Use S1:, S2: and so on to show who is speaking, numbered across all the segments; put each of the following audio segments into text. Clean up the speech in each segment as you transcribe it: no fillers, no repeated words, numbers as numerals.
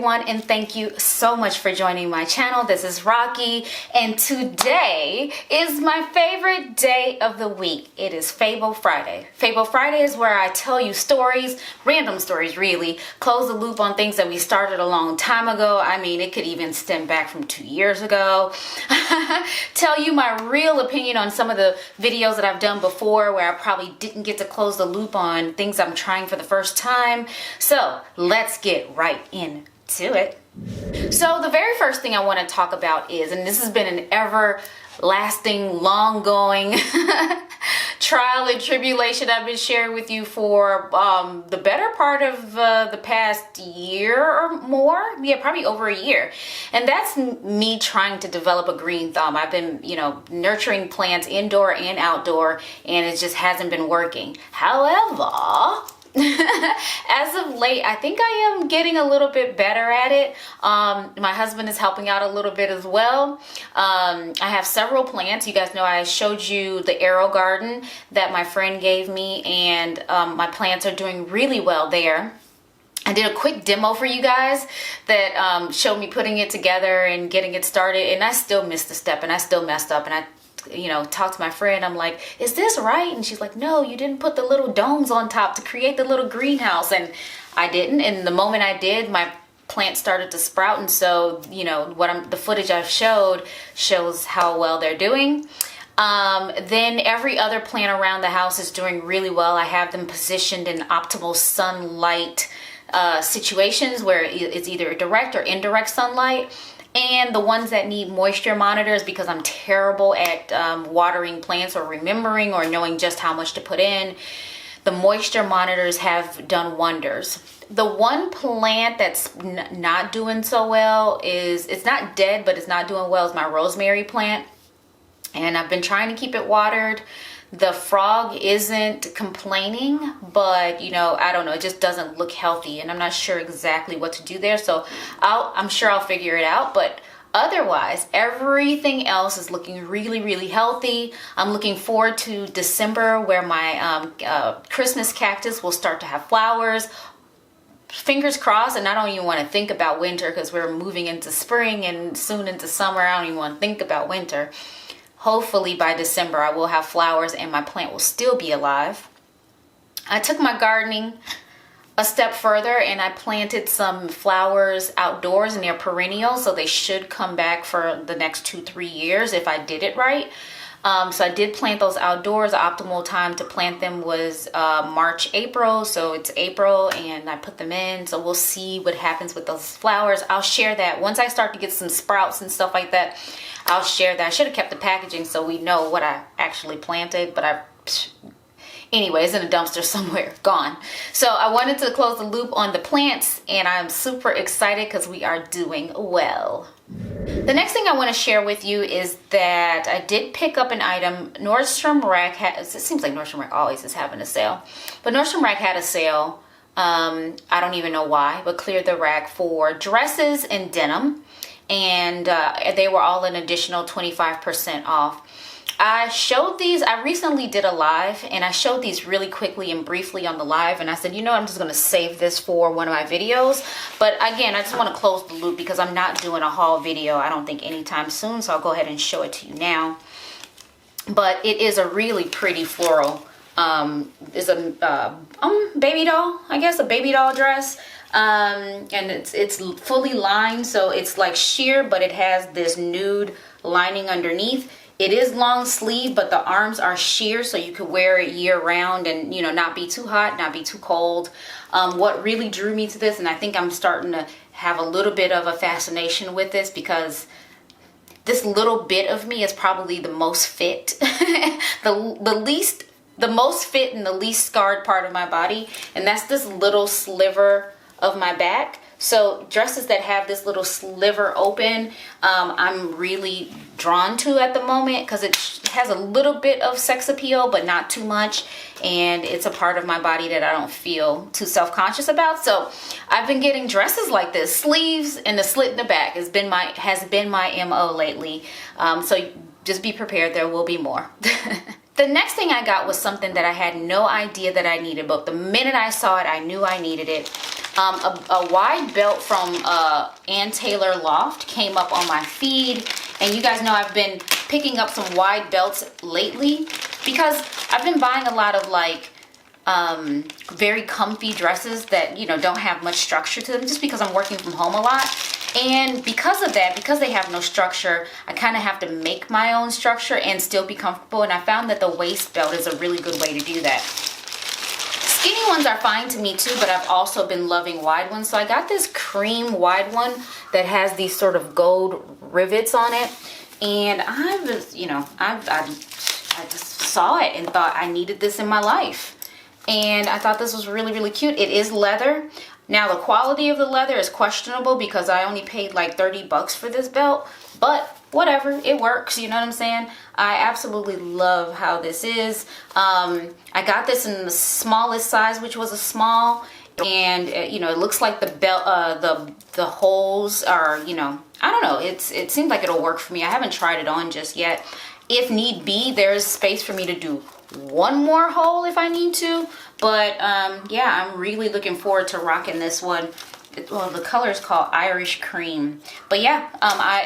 S1: everyone, and thank you so much for joining my channel. This is Rocky, and today is my favorite day of the week. It is Fable Friday. Fable Friday is where I tell you stories, random stories really, close the loop on things that we started a long time ago. I mean, it could even stem back from 2 years ago. Tell you my real opinion on some of the videos that I've done before where I probably didn't get to close the loop on things I'm trying for the first time. So let's get right into it. So the very first thing I want to talk about is, and this has been an everlasting, long-going trial and tribulation I've been sharing with you for the better part of the past year or more. Yeah, probably over a year. And that's me trying to develop a green thumb. I've been, nurturing plants indoor and outdoor, and it just hasn't been working. However, as of late, I think I am getting a little bit better at it. My husband is helping out a little bit as well. I have several plants. You guys know I showed you the arrow garden that my friend gave me, and my plants are doing really well there. I did a quick demo for you guys that showed me putting it together and getting it started, and I still missed a step and I still messed up, and I talk to my friend. I'm like, is this right? And she's like, no, you didn't put the little domes on top to create the little greenhouse. And I didn't. And the moment I did, my plant started to sprout. And so, the footage I've showed shows how well they're doing. Then every other plant around the house is doing really well. I have them positioned in optimal sunlight situations where it's either direct or indirect sunlight. And the ones that need moisture monitors, because I'm terrible at watering plants or remembering or knowing just how much to put in, the moisture monitors have done wonders. The one plant that's not doing so well it's not dead, but it's not doing well, is my rosemary plant. And I've been trying to keep it watered. The frog isn't complaining, but I don't know, it just doesn't look healthy, and I'm not sure exactly what to do there. So I'm sure I'll figure it out, but otherwise everything else is looking really, really healthy. I'm looking forward to December, where my Christmas cactus will start to have flowers. Fingers crossed. And I don't even want to think about winter because we're moving into spring and soon into summer. I don't even want to think about winter. Hopefully by December I will have flowers and my plant will still be alive. I took my gardening a step further and I planted some flowers outdoors, and they're perennial, so they should come back for the next 2-3 years if I did it right. So I did plant those outdoors. The optimal time to plant them was March, April. So it's April and I put them in. So we'll see what happens with those flowers. I'll share that once I start to get some sprouts and stuff like that. I'll share that. I should have kept the packaging so we know what I actually planted, but anyway, it's in a dumpster somewhere, gone. So I wanted to close the loop on the plants, and I'm super excited because we are doing well. The next thing I want to share with you is that I did pick up an item. Nordstrom Rack it seems like Nordstrom Rack always is having a sale, but Nordstrom Rack had a sale. I don't even know why, but cleared the rack for dresses and denim, and they were all an additional 25% off. I showed these, I recently did a live, and I showed these really quickly and briefly on the live, and I said, I'm just going to save this for one of my videos. But again, I just want to close the loop because I'm not doing a haul video, I don't think, anytime soon, so I'll go ahead and show it to you now. But it is a really pretty floral, it's a baby doll, I guess, a baby doll dress. And it's fully lined, so it's like sheer, but it has this nude lining underneath. It is long sleeve, but the arms are sheer, so you could wear it year round and not be too hot, not be too cold. What really drew me to this, and I think I'm starting to have a little bit of a fascination with this, because this little bit of me is probably the most fit, the most fit and the least scarred part of my body, and that's this little sliver of my back. So dresses that have this little sliver open, I'm really drawn to at the moment because it has a little bit of sex appeal, but not too much. And it's a part of my body that I don't feel too self-conscious about. So I've been getting dresses like this, sleeves and the slit in the back has been my MO lately. So just be prepared, there will be more. The next thing I got was something that I had no idea that I needed, but the minute I saw it, I knew I needed it. A wide belt from Ann Taylor Loft came up on my feed, and you guys know I've been picking up some wide belts lately because I've been buying a lot of like very comfy dresses that, you know, don't have much structure to them, just because I'm working from home a lot. And because of that, because they have no structure, I kind of have to make my own structure and still be comfortable. And I found that the waist belt is a really good way to do that. Skinny ones are fine to me too, but I've also been loving wide ones. So I got this cream wide one that has these sort of gold rivets on it. And I was, you know, I just saw it and thought I needed this in my life. And I thought this was really, really cute. It is leather. Now the quality of the leather is questionable because I only paid like 30 bucks for this belt, but whatever, it works, you know what I'm saying? I absolutely love how this is. I got this in the smallest size, which was a small, and you know, it looks like the belt, the holes are, you know, I don't know, it seems like it'll work for me. I haven't tried it on just yet. If need be, there's space for me to do one more hole if I need to, but yeah, I'm really looking forward to rocking this one. Well, the color is called Irish Cream. But yeah,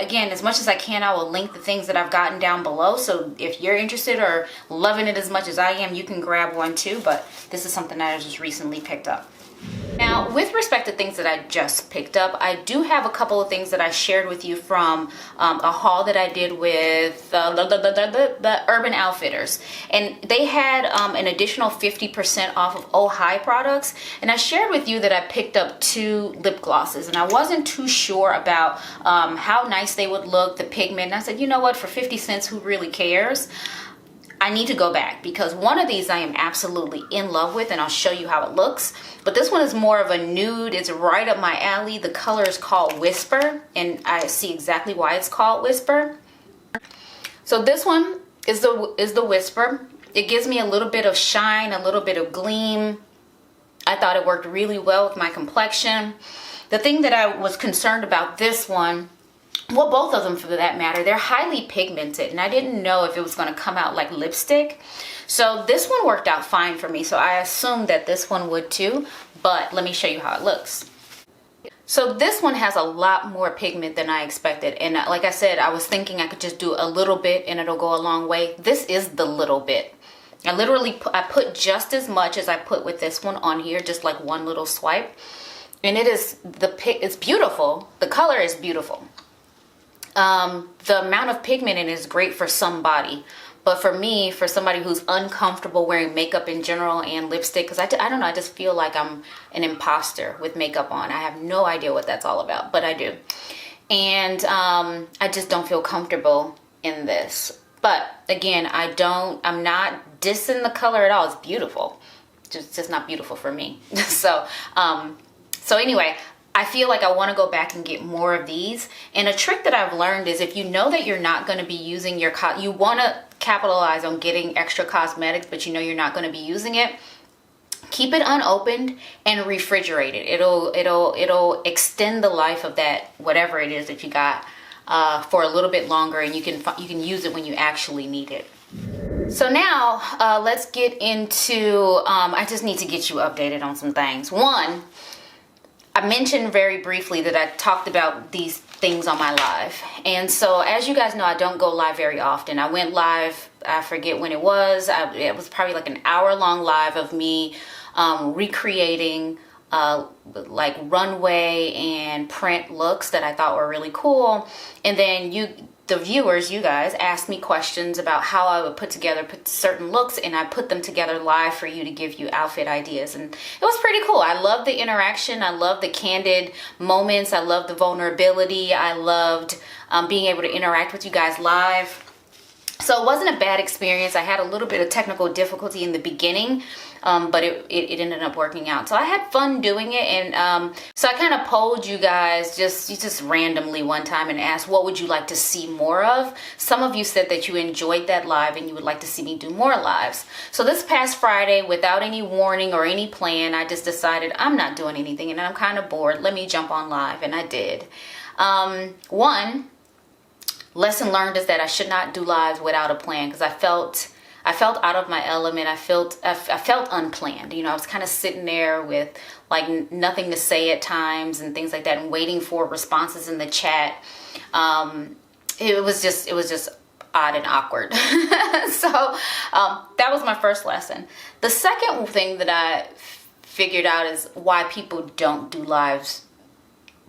S1: again, as much as I can, I will link the things that I've gotten down below, so if you're interested or loving it as much as I am, you can grab one too. But this is something that I just recently picked up. Now, with respect to things that I just picked up, I do have a couple of things that I shared with you from a haul that I did with the Urban Outfitters. And they had an additional 50% off of Oh Hi products. And I shared with you that I picked up 2 lip glosses. And I wasn't too sure about how nice they would look, the pigment. And I said, you know what, for 50 cents, who really cares? I need to go back because one of these I am absolutely in love with, and I'll show you how it looks. But this one is more of a nude. It's right up my alley. The color is called Whisper, and I see exactly why it's called Whisper. So this one is the Whisper. It gives me a little bit of shine, a little bit of gleam. I thought it worked really well with my complexion. The thing that I was concerned about this one, well, both of them for that matter, they're highly pigmented, and I didn't know if it was going to come out like lipstick. So this one worked out fine for me, so I assumed that this one would too, but let me show you how it looks. So this one has a lot more pigment than I expected, and like I said, I was thinking I could just do a little bit and it'll go a long way. This is the little bit. I put just as much as I put with this one on here, just like one little swipe, and it's beautiful. The color is beautiful. The amount of pigment in it is great for somebody, but for me, for somebody who's uncomfortable wearing makeup in general and lipstick, because I don't know, I just feel like I'm an imposter with makeup on. I have no idea what that's all about, but I do. And I just don't feel comfortable in this. But again, I'm not dissing the color at all. It's beautiful. Just not beautiful for me. So anyway, I feel like I want to go back and get more of these. And a trick that I've learned is if you know that you're not going to be using you want to capitalize on getting extra cosmetics, but you know you're not going to be using it, keep it unopened and refrigerate it. It'll extend the life of that, whatever it is that you got, for a little bit longer, and you can use it when you actually need it. So now let's get into, I just need to get you updated on some things. One, I mentioned very briefly that I talked about these things on my live. And so as you guys know, I don't go live very often. I went live, I forget when it was. It was probably like an hour-long live of me recreating like runway and print looks that I thought were really cool. And then the viewers, you guys, asked me questions about how I would put certain looks, and I put them together live for you to give you outfit ideas. And it was pretty cool. I love the interaction. I love the candid moments. I love the vulnerability. I loved being able to interact with you guys live. So it wasn't a bad experience. I had a little bit of technical difficulty in the beginning, but it ended up working out. So I had fun doing it, and so I kind of polled you guys just randomly one time and asked, what would you like to see more of? Some of you said that you enjoyed that live and you would like to see me do more lives. So this past Friday, without any warning or any plan, I just decided I'm not doing anything and I'm kind of bored. Let me jump on live, and I did. One lesson learned is that I should not do lives without a plan, because I felt I felt out of my element. I felt unplanned. You know, I was kind of sitting there with like nothing to say at times and things like that, and waiting for responses in the chat. It was just odd and awkward. So that was my first lesson. The second thing that I figured out is why people don't do lives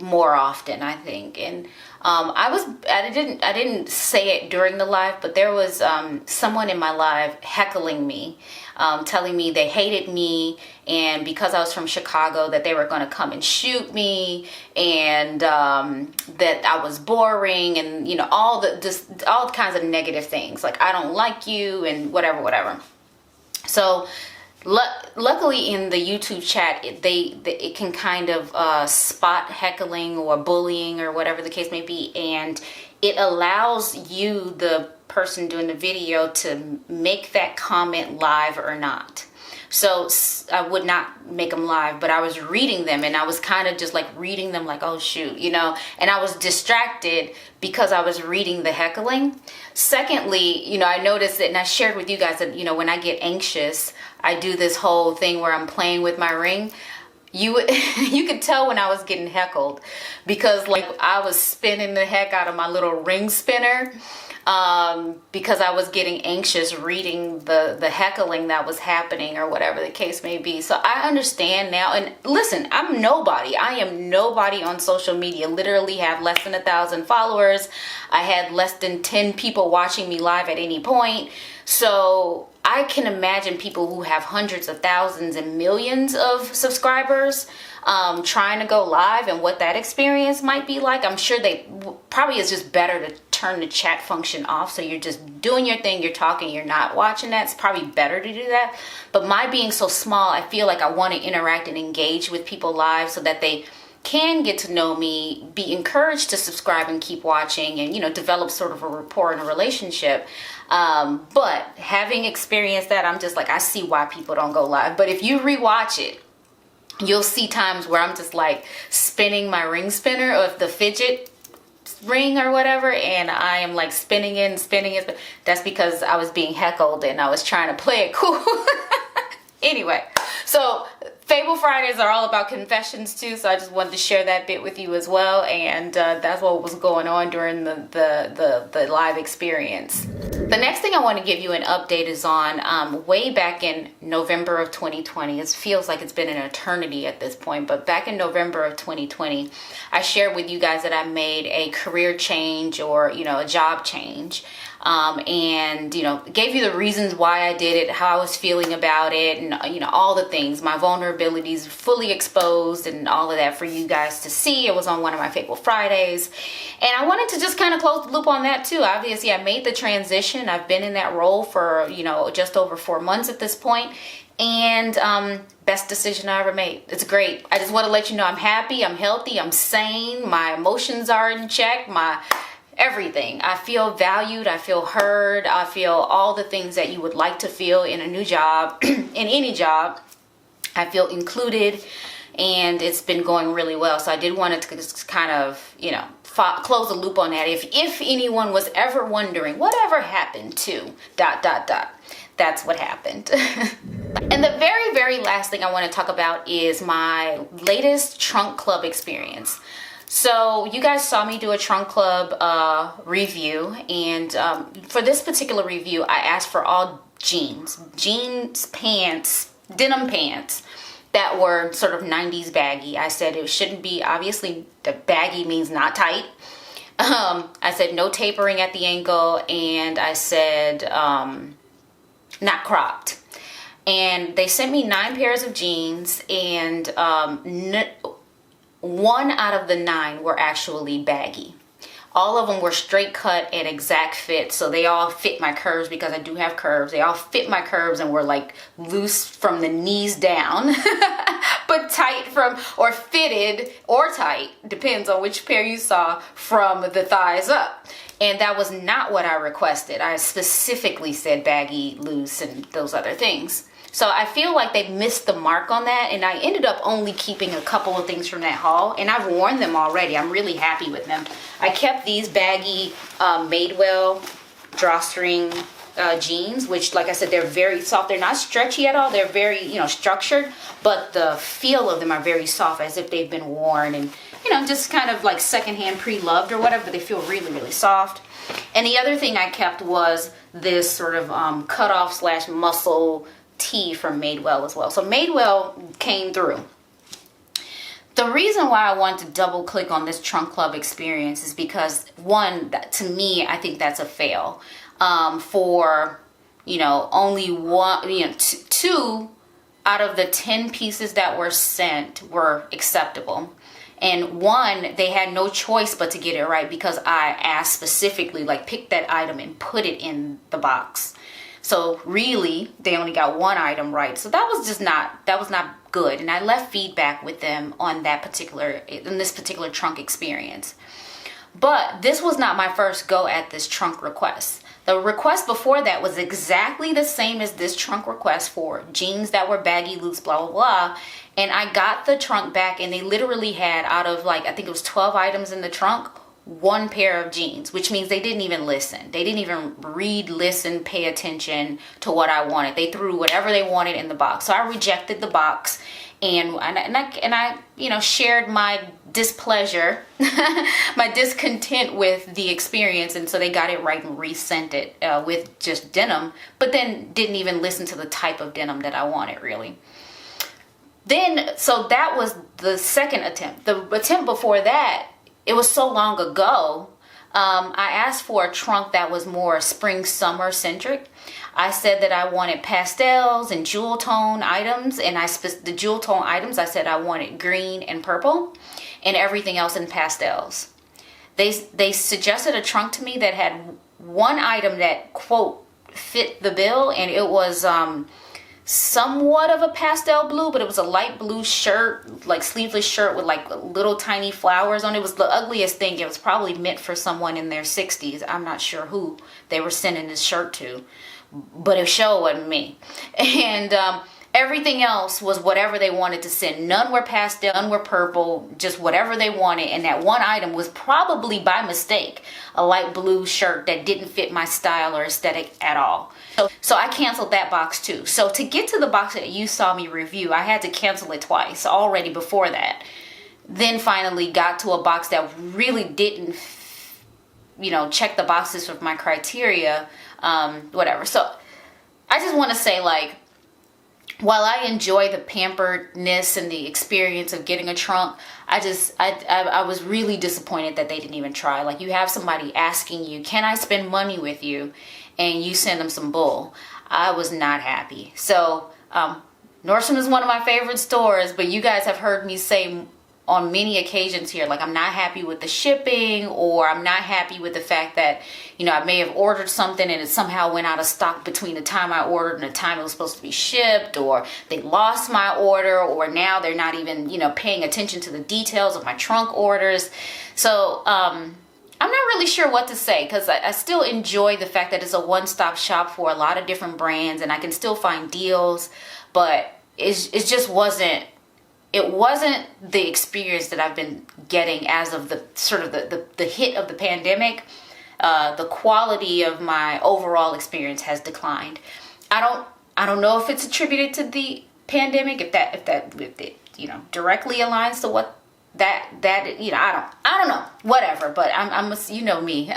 S1: more often, I think. And I didn't say it during the live, but there was someone in my live heckling me, telling me they hated me, and because I was from Chicago, that they were going to come and shoot me, and that I was boring, and you know, all kinds of negative things, like I don't like you and whatever. So luckily in the YouTube chat, it can kind of spot heckling or bullying or whatever the case may be, and it allows you, the person doing the video, to make that comment live or not. So I would not make them live, but I was reading them, and I was kind of just like reading them like, oh shoot, you know, and I was distracted because I was reading the heckling. Secondly, you know, I noticed that, and I shared with you guys that, you know, when I get anxious, I do this whole thing where I'm playing with my ring. You could tell when I was getting heckled, because like I was spinning the heck out of my little ring spinner, because I was getting anxious reading the heckling that was happening or whatever the case may be. So I understand now. And listen, I'm nobody. I am nobody on social media. Literally have less than 1,000 followers. I had less than 10 people watching me live at any point. So I can imagine people who have hundreds of thousands and millions of subscribers trying to go live, and what that experience might be like. I'm sure probably is just better to turn the chat function off, so you're just doing your thing, you're talking, you're not watching that. It's probably better to do that. But my being so small, I feel like I want to interact and engage with people live so that they can get to know me, be encouraged to subscribe and keep watching, and, you know, develop sort of a rapport and a relationship. But having experienced that, I'm just like, I see why people don't go live. But if you rewatch it, you'll see times where I'm just like spinning my ring spinner, or the fidget ring or whatever, and I am like spinning it. That's because I was being heckled and I was trying to play it cool. Anyway, so Fable Fridays are all about confessions too, so I just wanted to share that bit with you as well, and that's what was going on during the live experience. The next thing I want to give you an update is on way back in November of 2020. It feels like it's been an eternity at this point, but back in November of 2020, I shared with you guys that I made a career change, or, you know, a job change. And, you know, gave you the reasons why I did it, how I was feeling about it, and, you know, all the things, my vulnerabilities fully exposed and all of that for you guys to see. It was on one of my Fable Fridays. And I wanted to just kind of close the loop on that too. Obviously, I made the transition. I've been in that role for, you know, just over 4 months at this point. And best decision I ever made. It's great. I just want to let you know I'm happy, I'm healthy, I'm sane, my emotions are in check, my everything. I feel valued, I feel heard, I feel all the things that you would like to feel in a new job, in any job. I feel included, and it's been going really well. So I did want to just kind of, you know, close the loop on that. If anyone was ever wondering whatever happened to ... That's what happened. And the very, very last thing I want to talk about is my latest trunk club experience. So you guys saw me do a trunk club review, and for this particular review, I asked for all jeans, pants, denim pants that were sort of 90s baggy. I said it shouldn't be, obviously the baggy means not tight. I said no tapering at the ankle, and I said not cropped. And they sent me 9 pairs of jeans, and 1 out of the 9 were actually baggy. All of them were straight cut and exact fit, so they all fit my curves, because I do have curves. They all fit my curves and were like loose from the knees down, but tight from, or fitted or tight, depends on which pair you saw, from the thighs up. And that was not what I requested. I specifically said baggy, loose, and those other things. So I feel like they missed the mark on that, and I ended up only keeping a couple of things from that haul, and I've worn them already. I'm really happy with them. I kept these baggy Madewell drawstring jeans, which, like I said, they're very soft. They're not stretchy at all. They're very, structured, but the feel of them are very soft, as if they've been worn and, just kind of like secondhand pre-loved or whatever, but they feel really, really soft. And the other thing I kept was this sort of cutoff / muscle tee from Madewell as well. So Madewell came through. The reason why I want to double click on this trunk club experience is because, one, to me, I think that's a fail. For, only one, 2 out of the 10 pieces that were sent were acceptable. And 1, they had no choice but to get it right, because I asked specifically, like, pick that item and put it in the box. So really, they only got 1 item right. So that was not good. And I left feedback with them on this particular trunk experience. But this was not my first go at this trunk request. The request before that was exactly the same as this trunk request for jeans that were baggy, loose, blah, blah, blah. And I got the trunk back, and they literally had, out of I think it was 12 items in the trunk, 1 pair of jeans, which means they didn't even listen. They didn't even read, listen, pay attention to what I wanted. They threw whatever they wanted in the box. So I rejected the box, and I shared my displeasure, my discontent with the experience, and so they got it right and resent it with just denim, but then didn't even listen to the type of denim that I wanted, really. Then, so that was the second attempt. The attempt before that, it was so long ago, I asked for a trunk that was more spring-summer centric. I said that I wanted pastels and jewel tone items, and the jewel tone items, I said I wanted green and purple, and everything else in pastels. They suggested a trunk to me that had 1 item that, quote, fit the bill, and it was somewhat of a pastel blue, but it was a light blue shirt, like sleeveless shirt with like little tiny flowers on it. It was the ugliest thing. It was probably meant for someone in their 60s. I'm not sure who they were sending this shirt to, but it sure wasn't me. And everything else was whatever they wanted to send. None were pastel, none were purple, just whatever they wanted. And that 1 item was probably by mistake a light blue shirt that didn't fit my style or aesthetic at all. So I canceled that box too. So to get to the box that you saw me review, I had to cancel it twice already before that. Then finally got to a box that really didn't, check the boxes of my criteria, whatever. So I just want to say, like, while I enjoy the pamperedness and the experience of getting a trunk, I was really disappointed that they didn't even try. Like, you have somebody asking you, can I spend money with you? And you send them some bull. I was not happy. So Nordstrom is one of my favorite stores, but you guys have heard me say on many occasions here, like, I'm not happy with the shipping, or I'm not happy with the fact that, I may have ordered something and it somehow went out of stock between the time I ordered and the time it was supposed to be shipped, or they lost my order, or now they're not even, paying attention to the details of my trunk orders. So, I'm not really sure what to say, because I still enjoy the fact that it's a one-stop shop for a lot of different brands, and I can still find deals, but it just wasn't the experience that I've been getting as of the sort of the hit of the pandemic. The quality of my overall experience has declined. I don't know if it's attributed to the pandemic, if it directly aligns to what that I don't know, whatever, but I'm me.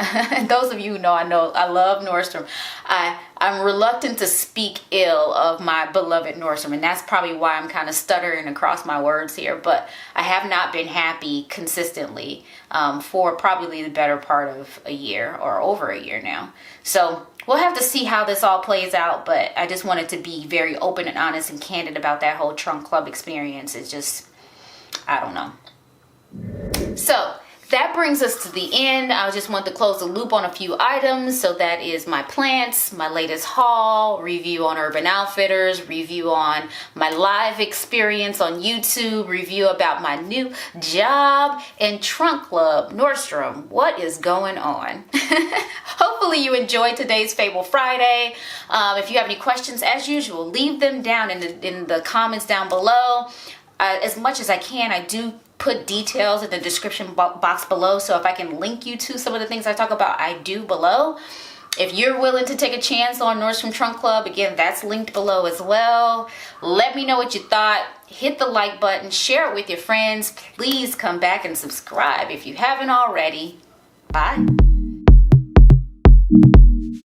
S1: Those of you who know I love Nordstrom. I'm reluctant to speak ill of my beloved Nordstrom, and that's probably why I'm kind of stuttering across my words here, but I have not been happy consistently for probably the better part of a year, or over a year now. So we'll have to see how this all plays out, but I just wanted to be very open and honest and candid about that whole trunk club experience. It's just, I don't know. So that brings us to the end. I just want to close the loop on a few items. So that is my plants, my latest haul, review on Urban Outfitters, review on my live experience on YouTube, review about my new job, and Trunk Club, Nordstrom. What is going on? Hopefully you enjoyed today's Fable Friday. If you have any questions, as usual, leave them down in the comments down below. As much as I can, I do put details in the description box below, so if I can link you to some of the things I talk about, I do below. If you're willing to take a chance on Nordstrom Trunk Club, again, that's linked below as well. Let me know what you thought. Hit the like button, share it with your friends. Please come back and subscribe if you haven't already. Bye.